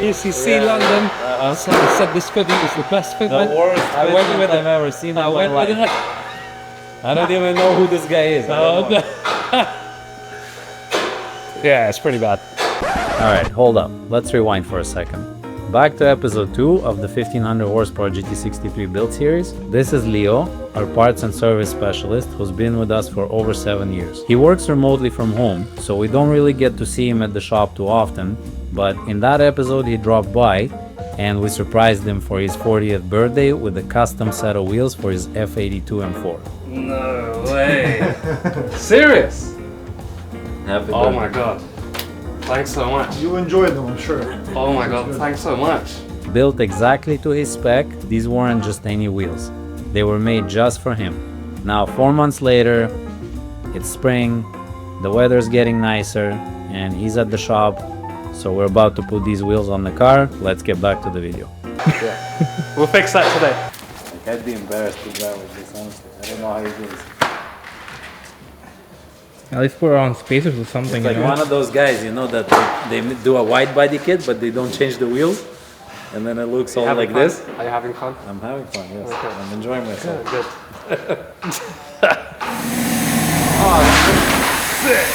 ECC London. So I said this fitment is the best fitment. The worst fitment I've ever seen in my life. I don't even know who this guy is. Yeah, it's pretty bad. Alright, hold up. Let's rewind for a second. Back to episode 2 of the 1500 horsepower GT63 build series. This is Leo, our parts and service specialist who's been with us for over 7 years. He works remotely from home, so we don't really get to see him at the shop too often, but in that episode he dropped by and we surprised him for his 40th birthday with a custom set of wheels for his F82 M4. No way. Serious? Happy birthday. Oh my god. Thanks so much. You enjoyed them, I'm sure. Oh my god, thanks so much. Built exactly to his spec, these weren't just any wheels. They were made just for him. Now 4 months later, it's spring, the weather's getting nicer, and he's at the shop, so we're about to put these wheels on the car. Let's get back to the video. Yeah. We'll fix that today. I'd be embarrassed to drive with this, honestly. I don't know how you do this. At least put it on spacers or something. It's like one of those guys, you know, that they do a wide body kit, but they don't change the wheels, and then it looks all like this. Are you having fun? I'm having fun, yes. Okay. I'm enjoying myself. Good. Oh, sick.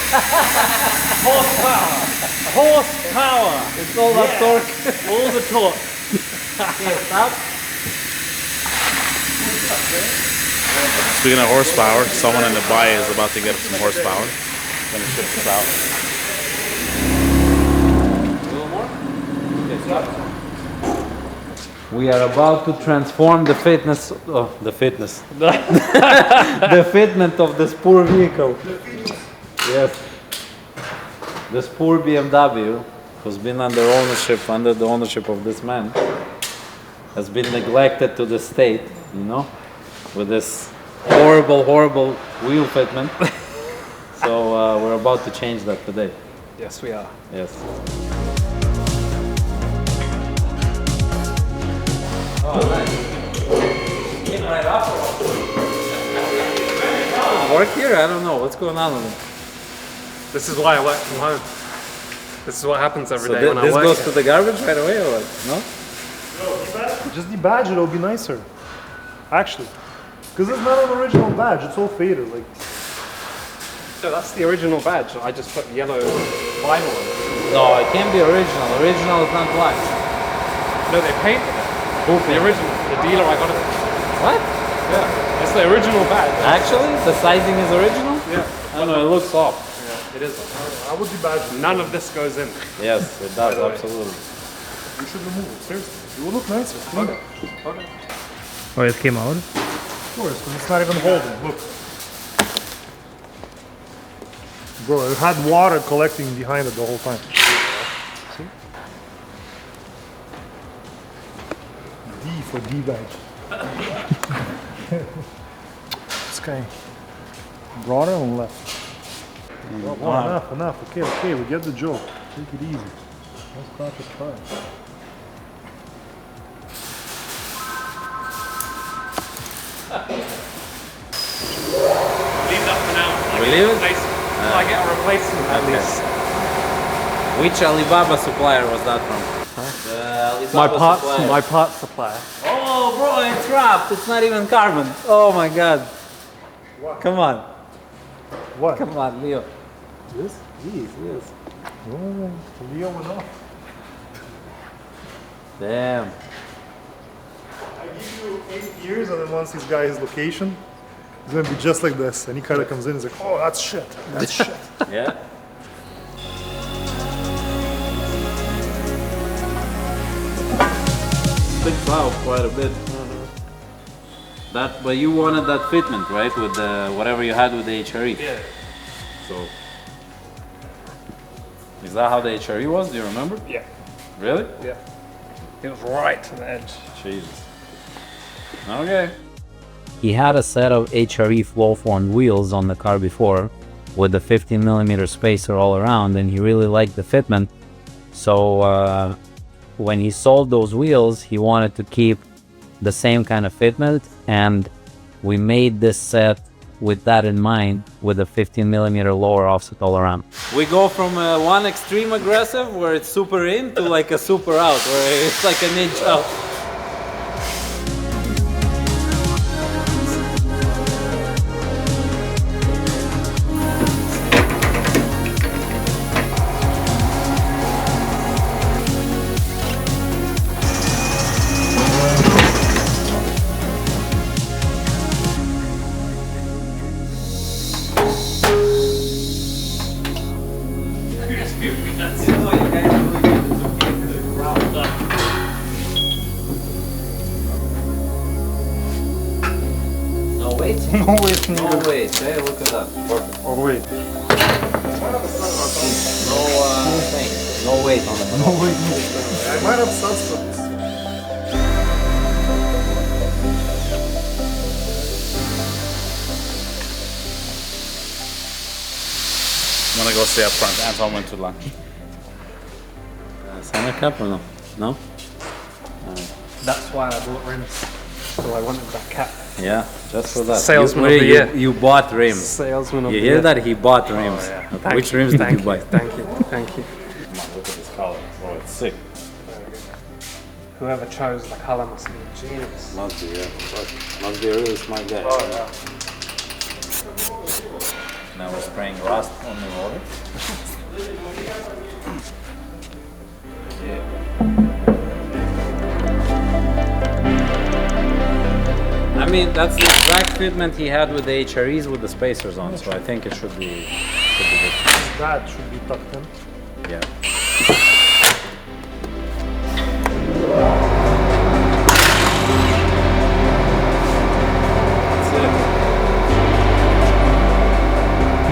Horsepower! It's all that torque. All the torque. Okay, stop. Speaking of horsepower, someone in the bay is about to get some horsepower. Gonna ship this out. A little more? Okay, stop. We are about to transform the fitness, the fitment of this poor vehicle. Yes. This poor BMW, who's been under the ownership of this man, has been neglected to the state, you know, with this horrible wheel fitment. So we're about to change that today. Yes, we are. Yes. Oh, nice. Came right off. Work here? I don't know. What's going on with it? This is why I work from home. This is what happens every day when I This work. goes to the garbage right away or what? No? Just debadge it, it'll be nicer. Actually. Because it's not an original badge, it's all faded. Like, So that's the original badge. I just put yellow vinyl on it. No, it can't be original. Original is not black. No, they painted it. The original. The dealer I got it from. What? Yeah. It's the original badge. Actually, the sizing is original? Yeah. I don't know, it looks off. Yeah, it is. I would debadge it. None of this goes in. Yes, it does, absolutely. You should remove it, seriously. It will look nicer. Okay. Okay. Oh, it came out? Of course, but it's not even holding. Look. Bro, it had water collecting behind it the whole time. See? D for D-badge. This guy broader and left. Enough. Okay, we get the joke. Take it easy. Let's crack the car. Leave that for now. We leave it? I get a replacement at least. Which Alibaba supplier was that from? The Alibaba supplier. My part supplier. Oh, bro, it's wrapped. It's not even carbon. Oh my god. What? Come on. What? Come on, Leo. This? Yes. Oh, Leo went off. Damn. I give you 8 years, and then once he's got his location, it's gonna be just like this. Any car that comes in, he's like, oh, that's shit. That's shit. Yeah. Sticks out quite a bit. That, but you wanted that fitment, right? With the whatever you had with the HRE. Yeah. So, is that how the HRE was? Do you remember? Yeah. Really? Yeah. It was right to the edge. Jesus. Okay. He had a set of HRE flow-formed wheels on the car before, with the 15mm spacer all around, and he really liked the fitment. So when he sold those wheels, he wanted to keep the same kind of fitment, and we made this set with that in mind, with a 15mm lower offset all around. We go from one extreme aggressive where it's super in to like a super out where it's like an inch out. No weight? No weight No needed. weight, hey, look at that. Perfect. Oh wait. No thing. No weight on the No weight needed. I might have substance. I'm gonna go stay up front. Anton went to lunch. Center cup or no? No? That's why I bought rims. So I wanted that cap. Yeah, just for that. Salesman you, of the year. You bought rims. Salesman of You the hear year. that? He bought rims. Thank Which you, rims did thank you buy? Thank you, thank you. Come on, look at this color. Oh, it's sick. Whoever chose the color must be a genius. Must be, yeah. Must be a really smart guy. Oh yeah. Now we're spraying rust on the water. I mean, that's the exact fitment he had with the HREs with the spacers on, so I think it should be good. That should be tucked in. Yeah.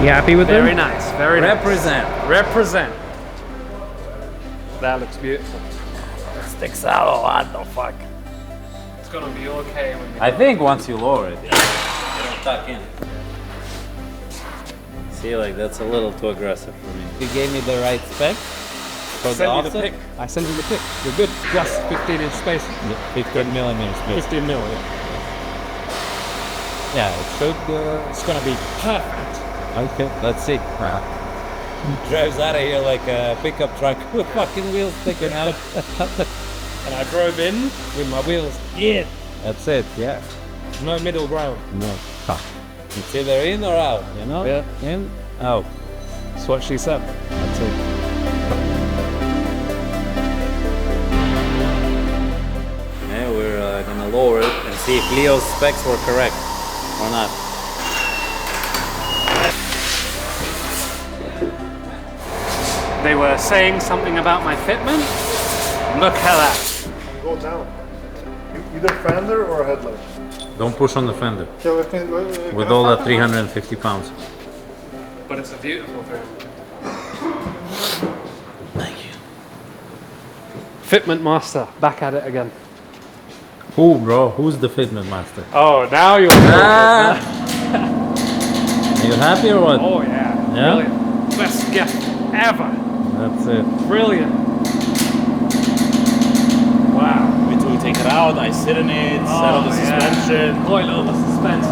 You happy with Very them? nice, very nice. Represent. Represent. That looks beautiful. Sticks out a lot, though, fuck. It's gonna be okay when you I think once you lower it, it'll tuck in. See, like, that's a little too aggressive for me. You gave me the right spec for the send you the offset? pic. I send you the pic. You're good. Plus 15-inch space. 15mm space. 15 mil. Yeah. Yeah, it should. It's gonna be perfect. Okay, let's see. Drives out of here like a pickup truck with fucking wheels sticking out. And I drove in with my wheels in. That's it, yeah. No middle ground. No. It's either in or out, you know? Yeah. In, out. That's what she said. That's it. Yeah, we're gonna lower it and see if Leo's specs were correct or not. They were saying something about my fitment. Look at that. Go down. Either fender or headlight. Don't push on the fender with With all that 350 pounds. But it's a beautiful thing. Thank you. Fitment master, back at it again. Who, bro? Who's the fitment master? Oh, now you're. Ah! Are you happy or what? Oh yeah. Yeah? Brilliant. Best gift ever. That's it. Brilliant. Wow. Wait till we take it out. I sit in it, settle the suspension. Coil over suspense.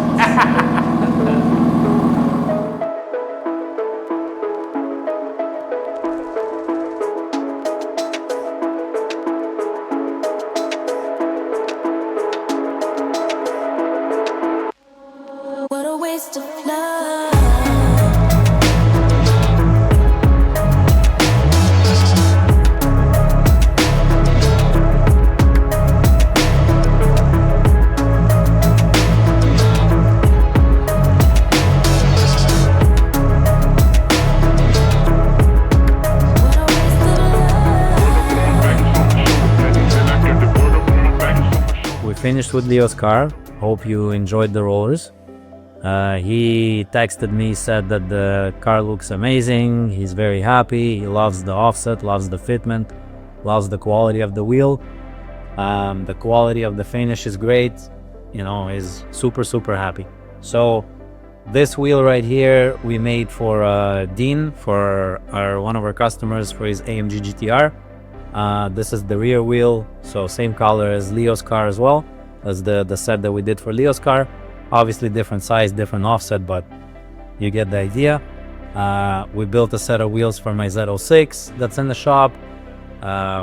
What a waste of love. What a waste of love. We finished with Leo's car. Hope you enjoyed the rollers. He texted me, said that the car looks amazing. He's very happy. He loves the offset, loves the fitment, loves the quality of the wheel. The quality of the finish is great. You know, he's super, super happy. So this wheel right here, we made for Dean, for one of our customers, for his AMG GTR. This is the rear wheel, so same color as Leo's car as well, as the set that we did for Leo's car. Obviously different size, different offset, but you get the idea. We built a set of wheels for my Z06 that's in the shop.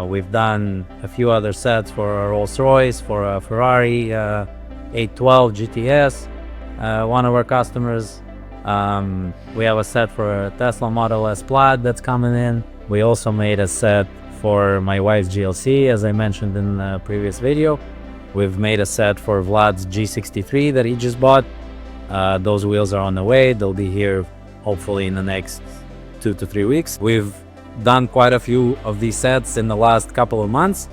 We've done a few other sets for a Rolls-Royce, for a Ferrari 812 GTS, one of our customers. We have a set for a Tesla Model S Plaid that's coming in. We also made a set for my wife's GLC, as I mentioned in the previous video. We've made a set for Vlad's G63 that he just bought. Those wheels are on the way. They'll be here hopefully in the next 2 to 3 weeks. We've done quite a few of these sets in the last couple of months.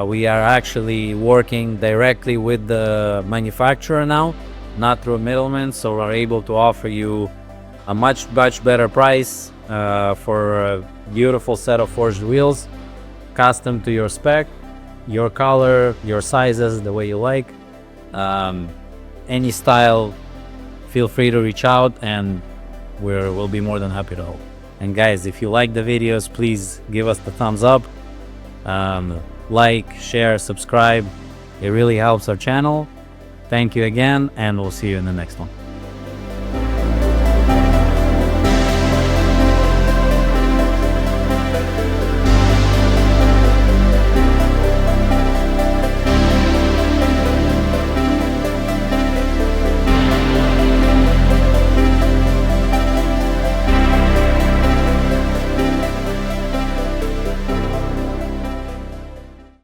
We are actually working directly with the manufacturer now, not through a middleman, so we're able to offer you a much better price for a beautiful set of forged wheels, custom to your spec, your color, your sizes, the way you like. Any style, feel free to reach out and we'll be more than happy to help. And guys, if you like the videos, please give us the thumbs up, like, share, subscribe. It really helps our channel. Thank you again, and we'll see you in the next one.